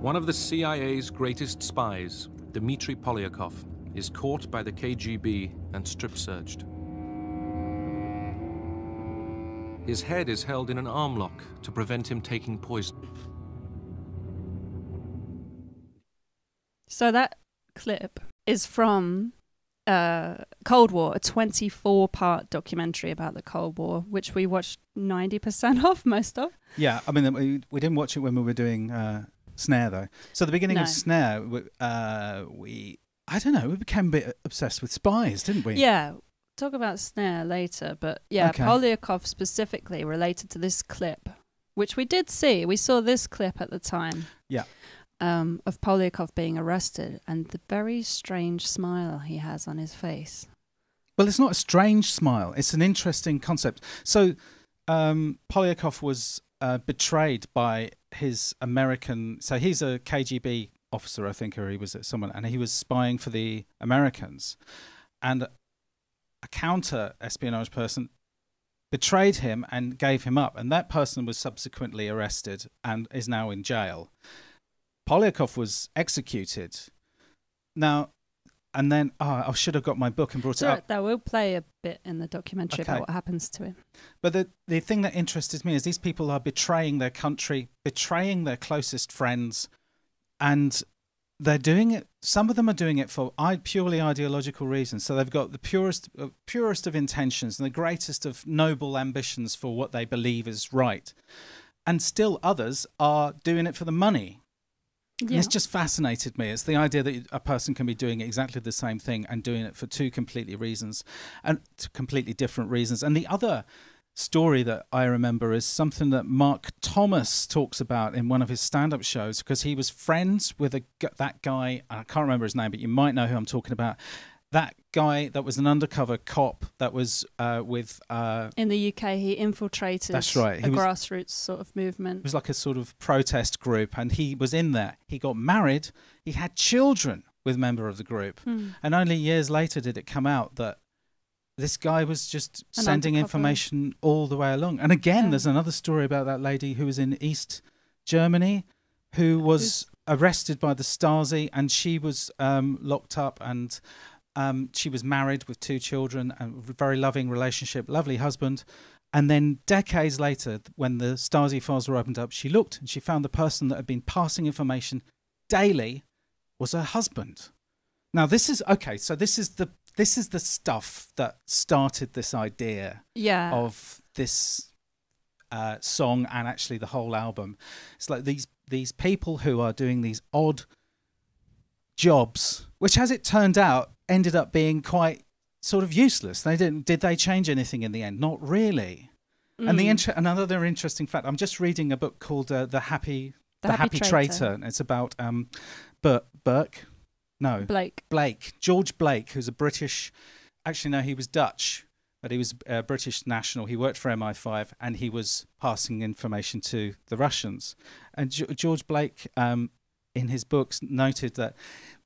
One of the CIA's greatest spies, Dmitry Poliakov, is caught by the KGB and strip-searched. His head is held in an arm lock to prevent him taking poison. So that clip is from Cold War, a 24-part documentary about the Cold War, which we watched 90% of, most of. Yeah, I mean, we didn't watch it when we were doing Snare, though. So the beginning of Snare, I don't know, we became a bit obsessed with spies, didn't we? Yeah, talk about Snare later, but yeah, okay. Poliakov specifically related to this clip, which we did see. We saw this clip at the time. Yeah. Of Poliakov being arrested and the very strange smile he has on his face. Well, it's not a strange smile. It's an interesting concept. So Poliakov was betrayed by his American... So he's a KGB officer, I think, or he was someone, and he was spying for the Americans. And a counter-espionage person betrayed him and gave him up. And that person was subsequently arrested and is now in jail. Poliakov was executed. Now, and then, I should have got my book and brought it up. That will play a bit in the documentary about what happens to him. But the thing that interested me is these people are betraying their country, betraying their closest friends, and they're doing it. Some of them are doing it for purely ideological reasons. So they've got the purest of intentions and the greatest of noble ambitions for what they believe is right. And still others are doing it for the money. Yeah. And it's just fascinated me. It's the idea that a person can be doing exactly the same thing and doing it for two completely different reasons. And the other story that I remember is something that Mark Thomas talks about in one of his stand-up shows, because he was friends with that guy, I can't remember his name, but you might know who I'm talking about. That guy that was an undercover cop that was with... in the UK, he infiltrated that's right. a grassroots sort of movement. It was like a sort of protest group, and he was in there. He got married. He had children with a member of the group. And only years later did it come out that this guy was just sending information all the way along. And again, there's another story about that lady who was in East Germany who was arrested by the Stasi, and she was locked up, and... she was married with 2 children, a very loving relationship, lovely husband. And then decades later, when the Stasi files were opened up, she looked and she found the person that had been passing information daily was her husband. Now, this is okay. So this is the stuff that started this idea of this song and actually the whole album. It's like these people who are doing these odd jobs, which, as it turned out, ended up being quite sort of useless. Did they change anything in the end? Not really. And another interesting fact, I'm just reading a book called The Happy Traitor. And it's about Blake, George Blake, who's a British, actually no, he was Dutch, but he was a British national. He worked for MI5 and he was passing information to the Russians. And George Blake, in his books, noted that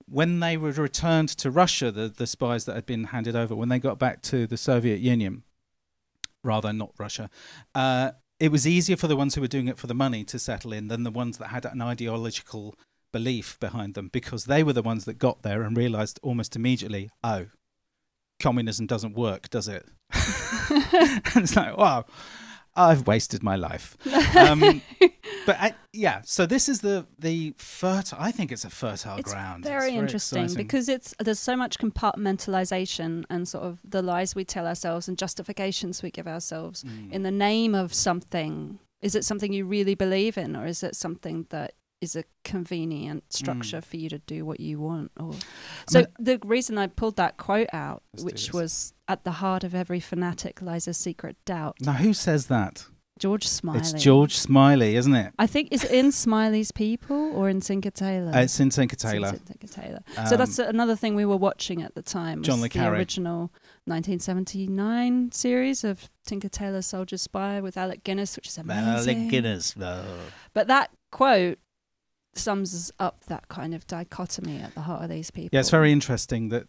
when they were returned to Russia, the spies that had been handed over, when they got back to the Soviet Union, rather not Russia, it was easier for the ones who were doing it for the money to settle in than the ones that had an ideological belief behind them, because they were the ones that got there and realized almost immediately, oh, communism doesn't work, does it? And it's like, wow, I've wasted my life. So this is the fertile. I think it's a fertile ground. It's very interesting exciting. Because there's so much compartmentalization and sort of the lies we tell ourselves and justifications we give ourselves in the name of something. Is it something you really believe in, or is it something that is a convenient structure for you to do what you want? The reason I pulled that quote out, which was, "At the heart of every fanatic lies a secret doubt." Now, who says that? George Smiley. It's George Smiley, isn't it? I think, is it in Smiley's People or in Tinker Tailor? It's in Tinker Tailor. So that's another thing we were watching at the time. John le Carré. The original 1979 series of Tinker Tailor Soldier Spy with Alec Guinness, which is amazing. Alec Guinness. No. But that quote sums up that kind of dichotomy at the heart of these people. Yeah, it's very interesting that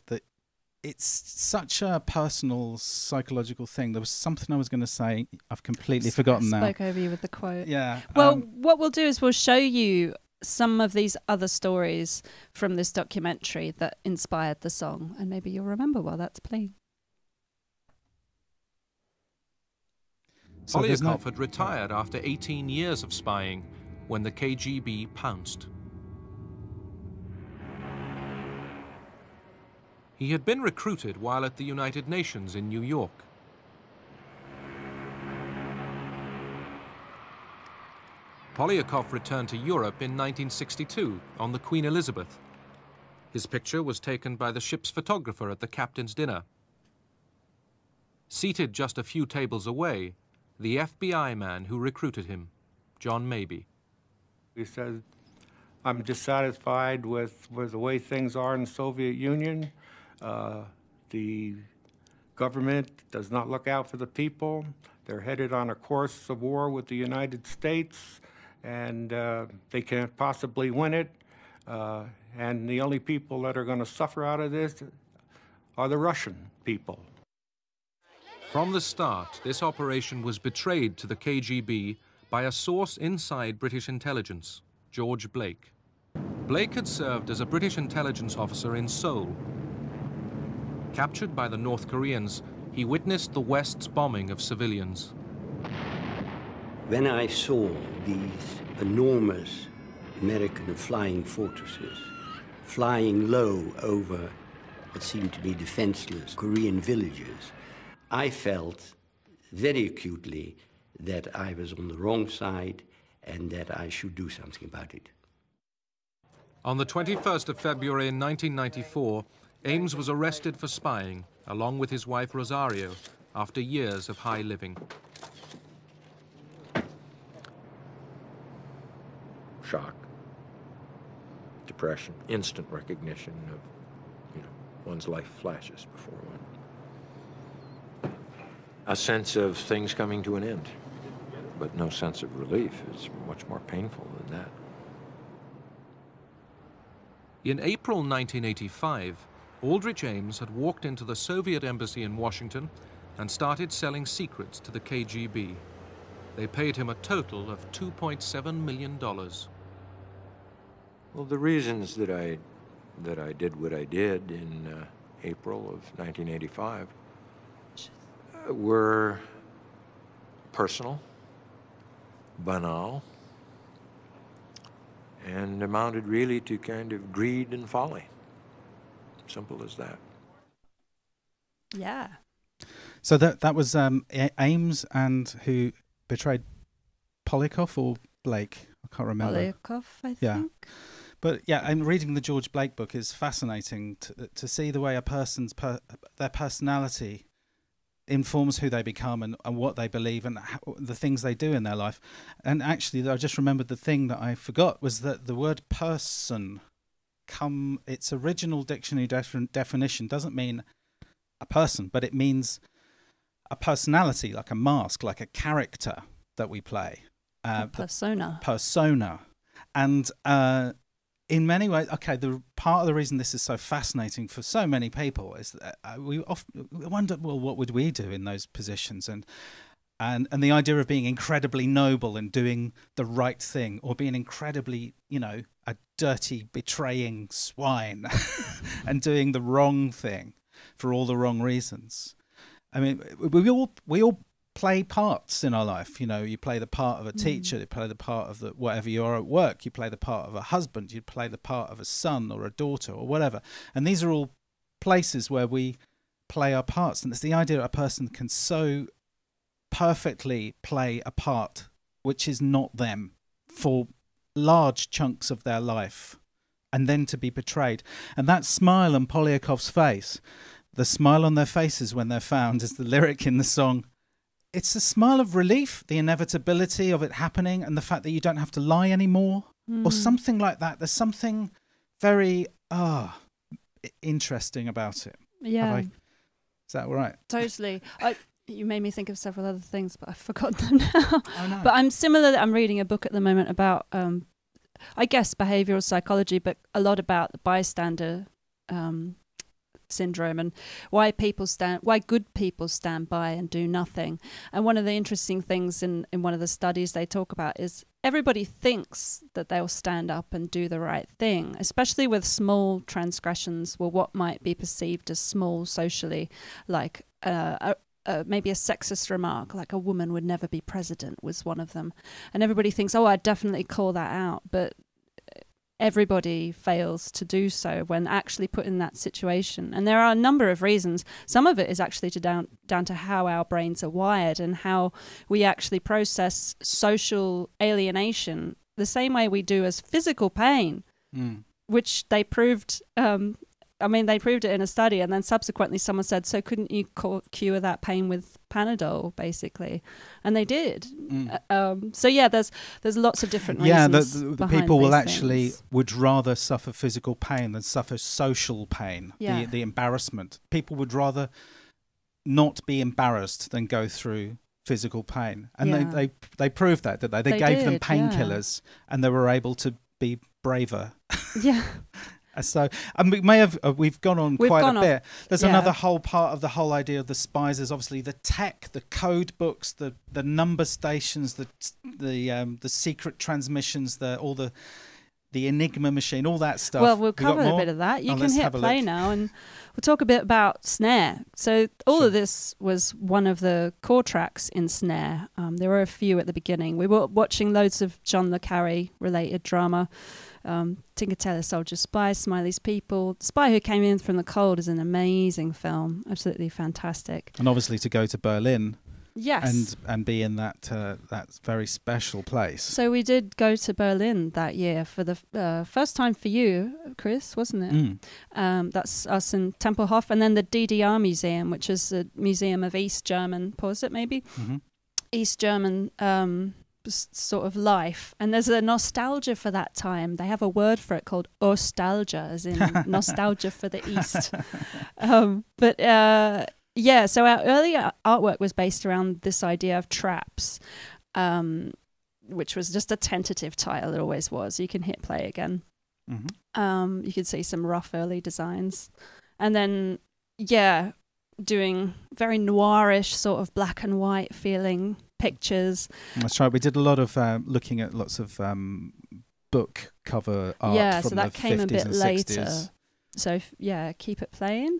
it's such a personal psychological thing. There was something I was going to say. I've completely forgotten now. Spoke over you with the quote. Yeah. Well, what we'll do is we'll show you some of these other stories from this documentary that inspired the song, and maybe you'll remember while that's playing. So Poliakov had retired after 18 years of spying when the KGB pounced. He had been recruited while at the United Nations in New York. Poliakov returned to Europe in 1962 on the Queen Elizabeth. His picture was taken by the ship's photographer at the captain's dinner. Seated just a few tables away, the FBI man who recruited him, John Mabie. He said, I'm dissatisfied with the way things are in the Soviet Union. The government does not look out for the people. They're headed on a course of war with the United States, and they can't possibly win it. And the only people that are going to suffer out of this are the Russian people. From the start, this operation was betrayed to the KGB by a source inside British intelligence, George Blake. Blake had served as a British intelligence officer in Seoul. Captured by the North Koreans, he witnessed the West's bombing of civilians. When I saw these enormous American flying fortresses flying low over what seemed to be defenseless Korean villages, I felt very acutely that I was on the wrong side and that I should do something about it. On the 21st of February in 1994, Ames was arrested for spying, along with his wife Rosario, after years of high living. Shock, depression, instant recognition of, one's life flashes before one. A sense of things coming to an end, but no sense of relief. It's much more painful than that. In April 1985, Aldrich Ames had walked into the Soviet embassy in Washington and started selling secrets to the KGB. They paid him a total of $2.7 million. Well, the reasons that I did what I did in April of 1985 were personal, banal, and amounted really to kind of greed and folly. Simple as that. Yeah. So that was Ames, and who betrayed Poliakov or Blake? I can't remember. Poliakov, I think. But yeah, and reading the George Blake book is fascinating to see the way a person's their personality informs who they become and what they believe and the things they do in their life. And actually, I just remembered the thing that I forgot was that the word person, its original dictionary definition doesn't mean a person, but it means a personality, like a mask, like a character that we play. Persona. Persona. And in many ways, the part of the reason this is so fascinating for so many people is that we often wonder, well, what would we do in those positions? And the idea of being incredibly noble and doing the right thing, or being incredibly, a dirty, betraying swine and doing the wrong thing for all the wrong reasons. I mean, we all play parts in our life. You play the part of a teacher, you play the part of whatever you are at work, you play the part of a husband, you play the part of a son or a daughter or whatever. And these are all places where we play our parts. And it's the idea that a person can so perfectly play a part which is not them for large chunks of their life, and then to be betrayed. And that smile on Polyakov's face, the smile on their faces when they're found, is the lyric in the song. It's a smile of relief, the inevitability of it happening, and the fact that you don't have to lie anymore, or something like that. There's something very interesting about it. Yeah. Is that all right? Totally. You made me think of several other things, but I've forgotten them now. Oh, no. But I'm reading a book at the moment about, I guess, behavioural psychology, but a lot about the bystander syndrome and why good people stand by and do nothing. And one of the interesting things in one of the studies they talk about is everybody thinks that they'll stand up and do the right thing, especially with small transgressions, well, what might be perceived as small socially, like maybe a sexist remark, like a woman would never be president was one of them. And everybody thinks, oh, I'd definitely call that out. But everybody fails to do so when actually put in that situation. And there are a number of reasons. Some of it is actually down to how our brains are wired and how we actually process social alienation the same way we do as physical pain, which they proved. They proved it in a study, and then subsequently someone said, so couldn't you cure that pain with Panadol, basically? And they did. So yeah, there's lots of different reasons. Yeah, the people will actually would rather suffer physical pain than suffer social pain, the embarrassment. People would rather not be embarrassed than go through physical pain. And they proved that, didn't they? They gave them painkillers, and they were able to be braver. Yeah. So we've gone on quite a bit. There's another whole part of the whole idea of the spies is obviously the tech, the code books, the number stations, the secret transmissions, all the Enigma machine, all that stuff. Well, we'll cover a bit of that. You can hit play now, and we'll talk a bit about Snare. So all of this was one of the core tracks in Snare. There were a few at the beginning. We were watching loads of John le Carré related drama. Tinker Tailor Soldier Spy, Smiley's People. Spy Who Came In From the Cold is an amazing film, absolutely fantastic. And obviously to go to Berlin, yes, and be in that very special place. So we did go to Berlin that year for the first time for you, Chris, wasn't it? That's us in Tempelhof, and then the DDR Museum, which is a museum of East German. Pause it, maybe. East German. Sort of life, and there's a nostalgia for that time. They have a word for it called nostalgia, as in nostalgia for the East. So our early artwork was based around this idea of traps, which was just a tentative title. It always was. You can hit play again. You can see some rough early designs, and then doing very noirish sort of black and white feeling pictures. That's right. We did a lot of looking at lots of book cover art from so that the came 50s a bit and later. 60s. So keep it playing,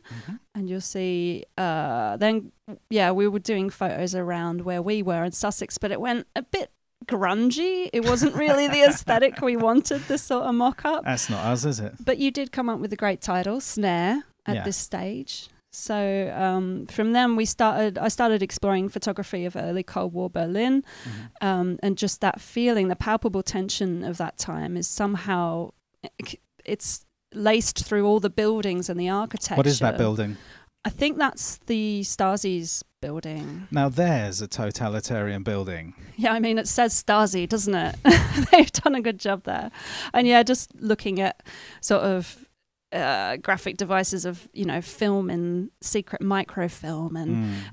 and you'll see. Then we were doing photos around where we were in Sussex, but it went a bit grungy. It wasn't really the aesthetic we wanted. This sort of mock-up. That's not us, is it? But you did come up with a great title, Snare, at this stage. So from then I started exploring photography of early Cold War Berlin, and just that feeling, the palpable tension of that time is somehow, it's laced through all the buildings and the architecture. What is that building? I think that's the Stasi's building. Now there's a totalitarian building. Yeah, I mean, it says Stasi, doesn't it? They've done a good job there. And just looking at sort of graphic devices of film and secret microfilm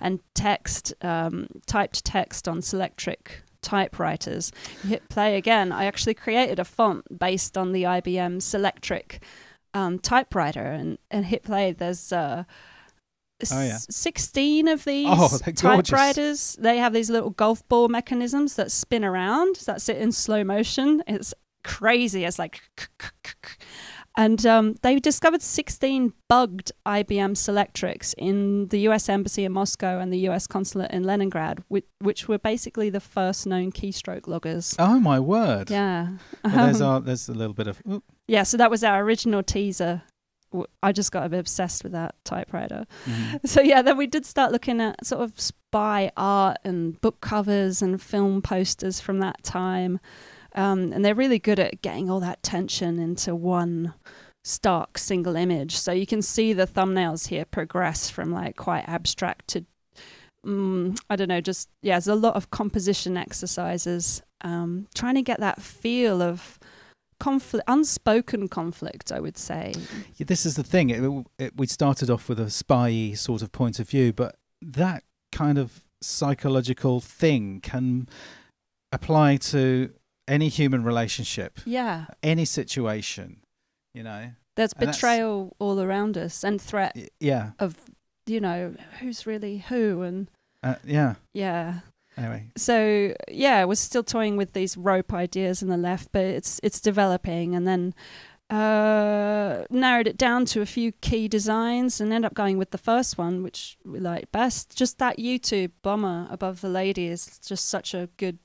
and text, typed text on Selectric typewriters. You hit play again. I actually created a font based on the IBM Selectric typewriter, and hit play. There's 16 of these typewriters. They have these little golf ball mechanisms that spin around. That's it in slow motion. It's crazy. It's like and they discovered 16 bugged IBM Selectrics in the US Embassy in Moscow and the US Consulate in Leningrad, which were basically the first known keystroke loggers. Oh, my word. Yeah. Well, there's a little bit of... Ooh. Yeah, so that was our original teaser. I just got a bit obsessed with that typewriter. So then we did start looking at sort of spy art and book covers and film posters from that time. And they're really good at getting all that tension into one stark single image. So you can see the thumbnails here progress from like quite abstract to, I don't know, there's a lot of composition exercises, trying to get that feel of conflict, unspoken conflict, I would say. Yeah, this is the thing. We started off with a spy sort of point of view, but that kind of psychological thing can apply to any human relationship, any situation, There's betrayal all around us and threat of, who's really who, and Anyway. So yeah, we're still toying with these rope ideas in the left, but it's developing, and then narrowed it down to a few key designs and ended up going with the first one, which we like best. Just that U2 bomber above the lady is just such a good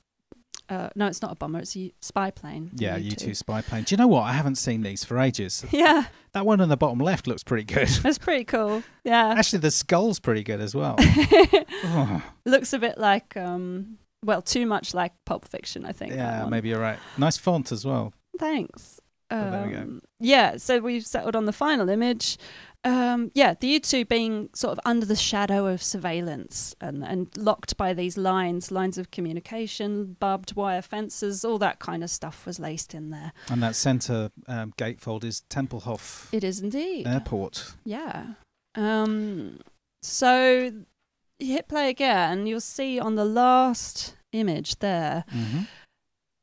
no, it's not a bomber, it's a spy plane. Yeah, U2 spy plane. Do you know what? I haven't seen these for ages. Yeah. That one on the bottom left looks pretty good. That's pretty cool. Yeah. Actually, the skull's pretty good as well. Oh. Looks a bit like, well, too much like Pulp Fiction, I think. Yeah, maybe you're right. Nice font as well. Thanks. There we go. Yeah, so we've settled on the final image. Yeah, the U2 being sort of under the shadow of surveillance and locked by these lines of communication, barbed wire fences, all that kind of stuff was laced in there. And that centre gatefold is Tempelhof. It is indeed. Airport. Yeah. So you hit play again, you'll see on the last image there,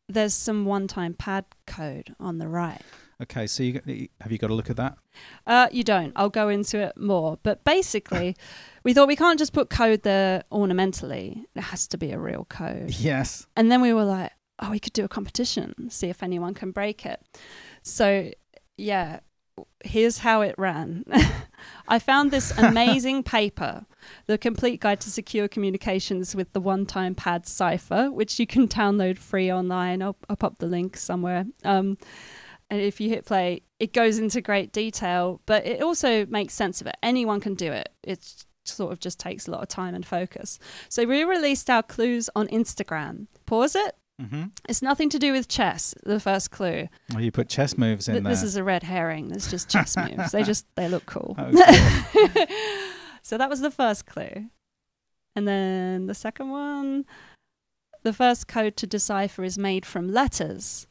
there's some one-time pad code on the right. Okay, so have you got a look at that? You don't. I'll go into it more. But basically, we thought we can't just put code there ornamentally. It has to be a real code. Yes. And then we were like, oh, we could do a competition, see if anyone can break it. So, yeah, here's how it ran. I found this amazing paper, The Complete Guide to Secure Communications with the One-Time Pad Cipher, which you can download free online. I'll pop the link somewhere. And if you hit play, it goes into great detail, but it also makes sense of it. Anyone can do it. It sort of just takes a lot of time and focus. So we released our clues on Instagram. Pause it. It's nothing to do with chess, the first clue. Oh, you put chess moves in there. This is a red herring. It's just chess moves. They look cool. Okay. So that was the first clue. And then the second one, the first code to decipher is made from letters.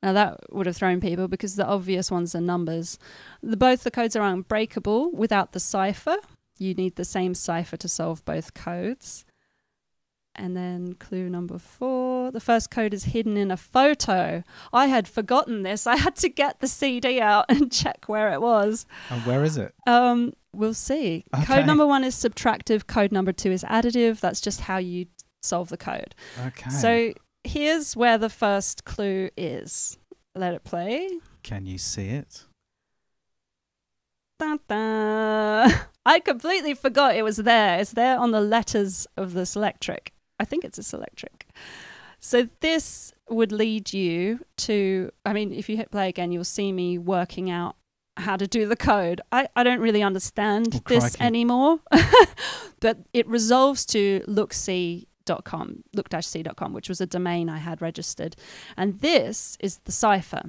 Now that would have thrown people because the obvious ones are numbers. Both the codes are unbreakable without the cipher. You need the same cipher to solve both codes. And then clue number 4, the first code is hidden in a photo. I had forgotten this. I had to get the CD out and check where it was. And where is it? We'll see. Okay. Code number 1 is subtractive. Code number 2 is additive. That's just how you solve the code. Okay. So here's where the first clue is. Let it play. Can you see it? Dun, dun. I completely forgot it was there. It's there on the letters of the selectric. I think it's a selectric. So this would lead you to, I mean, if you hit play again, you'll see me working out how to do the code. I don't really understand this anymore, but it resolves to lookc.com, look-c.com, which was a domain I had registered. And this is the cipher.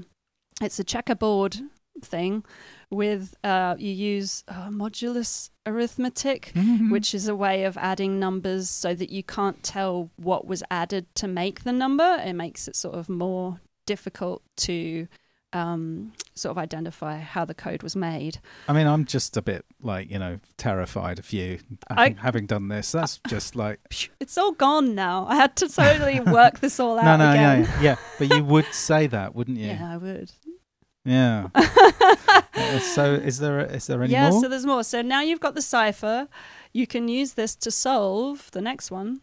It's a checkerboard thing with, you use modulus arithmetic, which is a way of adding numbers so that you can't tell what was added to make the number. It makes it sort of more difficult to sort of identify how the code was made. I mean, I'm just a bit like, terrified of you having done this. That's just like... It's all gone now. I had to totally work this all out again. Yeah. But you would say that, wouldn't you? Yeah, I would. Yeah. So is there any more? Yeah, so there's more. So now you've got the cipher. You can use this to solve the next one.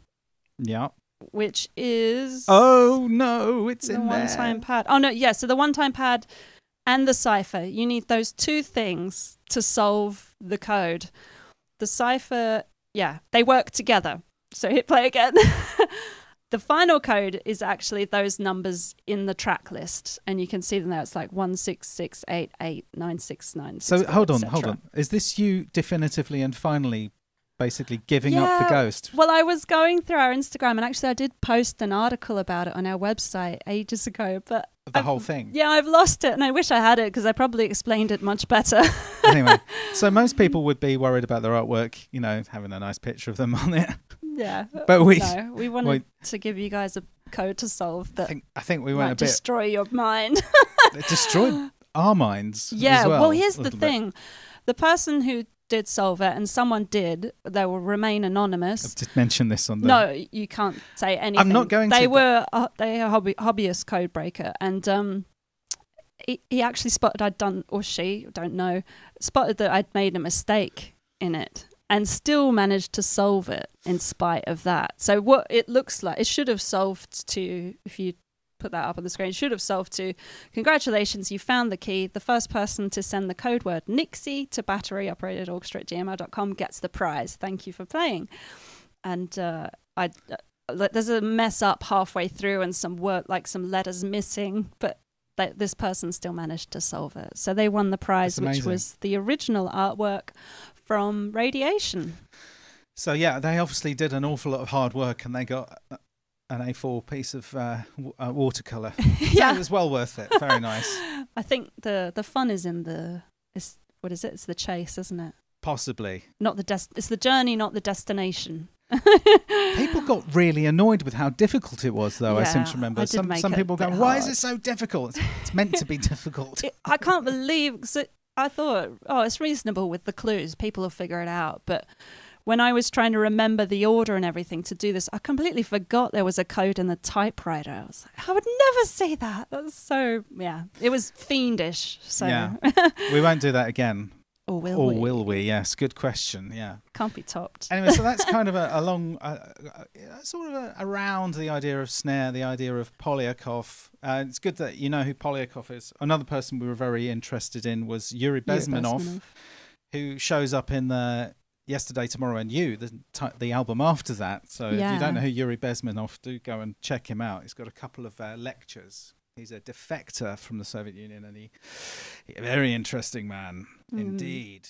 Yeah. Which is... Oh, no, it's in there. The one-time pad. Oh, no, yeah, so the one-time pad and the cipher. You need those two things to solve the code. The cipher, yeah, they work together. So hit play again. The final code is actually those numbers in the track list, and you can see them there. It's like 166889696. So hold on. Is this you definitively and finally basically giving up the ghost? Well, I was going through our Instagram, and actually I did post an article about it on our website ages ago, but the whole thing? Yeah, I've lost it, and I wish I had it because I probably explained it much better. Anyway, so most people would be worried about their artwork, having a nice picture of them on it. Yeah, but we wanted to give you guys a code to solve that. I think we went a bit destroy your mind. It destroyed our minds. Yeah. As well here's the thing: the person who did solve it, and someone did, they will remain anonymous. I've just mentioned this on the... No, you can't say anything. I'm not going to. They were a hobbyist code breaker, and he actually spotted I'd done, or she, don't know, spotted that I'd made a mistake in it. and still managed to solve it in spite of that. So what it looks like, it should have solved to, if you put that up on the screen, it should have solved to, congratulations, you found the key. The first person to send the code word Nixie to battery-operated-orchestra@gmail.com gets the prize. Thank you for playing. And there's a mess up halfway through and some word, like some letters missing, but this person still managed to solve it. So they won the prize, which was the original artwork from Radiation. So yeah, they obviously did an awful lot of hard work, and they got an A4 piece of watercolor. Yeah, so it was well worth it. Very nice. I think the fun is in what is it? It's the chase, isn't it? Possibly. Not it's the journey, not the destination. People got really annoyed with how difficult it was, though. Yeah, I seem to remember some people go, "Why is it so difficult?" It's meant to be difficult. I can't believe, because I thought, it's reasonable with the clues. People will figure it out. But when I was trying to remember the order and everything to do this, I completely forgot there was a code in the typewriter. I was like, I would never say that. That's so, it was fiendish. So yeah, we won't do that again. Or will we? Yes, good question. Yeah, can't be topped. Anyway, so that's kind of a long, sort of around the idea of Snare, the idea of Poliakov. It's good that you know who Poliakov is. Another person we were very interested in was Yuri Bezmenov, who shows up in the Yesterday, Tomorrow and You, the album after that. So if you don't know who Yuri Bezmenov, do go and check him out. He's got a couple of lectures. He's a defector from the Soviet Union, and he very interesting man indeed.